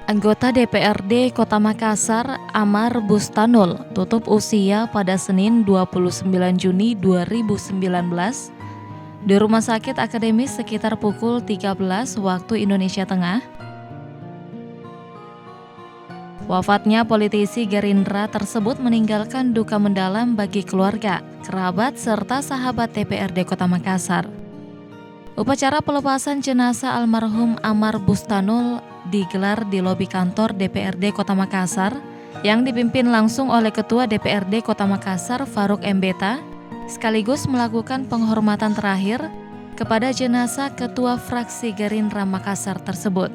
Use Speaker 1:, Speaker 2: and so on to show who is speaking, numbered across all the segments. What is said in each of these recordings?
Speaker 1: Anggota DPRD Kota Makassar, Amar Bustanul, tutup usia pada Senin 29 Juni 2019 di Rumah Sakit Akademis sekitar pukul 13 waktu Indonesia Tengah. Wafatnya politisi Gerindra tersebut meninggalkan duka mendalam bagi keluarga, kerabat, serta sahabat DPRD Kota Makassar. Upacara pelepasan jenazah almarhum Amar Bustanul digelar di lobi kantor DPRD Kota Makassar yang dipimpin langsung oleh Ketua DPRD Kota Makassar Faruk Mbeta, sekaligus melakukan penghormatan terakhir kepada jenazah Ketua Fraksi Gerindra Makassar tersebut.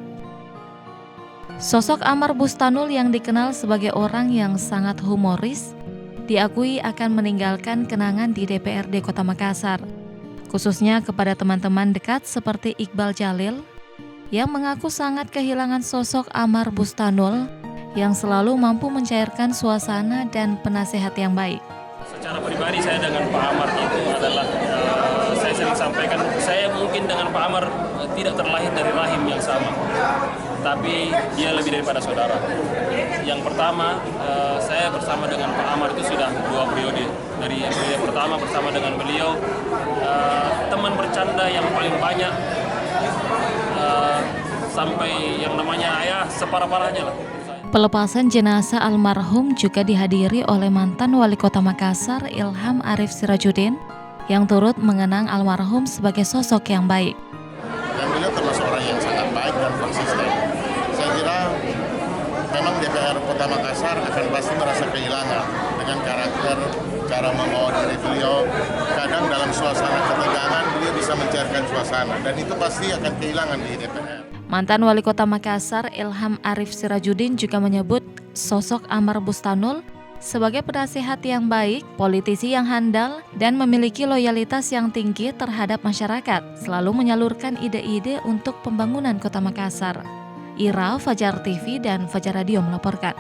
Speaker 1: Sosok Amar Bustanul yang dikenal sebagai orang yang sangat humoris diakui akan meninggalkan kenangan di DPRD Kota Makassar, khususnya kepada teman-teman dekat seperti Iqbal Jalil yang mengaku sangat kehilangan sosok Amar Bustanul yang selalu mampu mencairkan suasana dan penasehat yang baik.
Speaker 2: Secara pribadi saya dengan Pak Amar itu adalah, saya sering sampaikan, saya mungkin dengan Pak Amar tidak terlahir dari rahim yang sama, tapi dia lebih daripada saudara. Yang pertama, saya bersama dengan Pak Amar itu sudah 2 periode. Dari periode pertama bersama dengan beliau, teman bercanda yang paling banyak, sampai yang namanya ya separah-parahnya lah.
Speaker 1: Pelepasan jenazah almarhum juga dihadiri oleh mantan Wali Kota Makassar Ilham Arif Sirajudin yang turut mengenang almarhum sebagai sosok yang baik.
Speaker 3: Dan beliau termasuk orang yang sangat baik dan konsisten. Saya kira memang DPR Kota Makassar akan pasti merasa kehilangan dengan karakter, cara membawa diri beliau. Kadang dalam suasana ketegangan beliau bisa mencairkan suasana dan itu pasti akan kehilangan di DPR.
Speaker 1: Mantan Wali Kota Makassar Ilham Arif Sirajudin juga menyebut sosok Amar Bustanul sebagai penasehat yang baik, politisi yang handal, dan memiliki loyalitas yang tinggi terhadap masyarakat, selalu menyalurkan ide-ide untuk pembangunan Kota Makassar. Ira, Fajar TV, dan Fajar Radio melaporkan.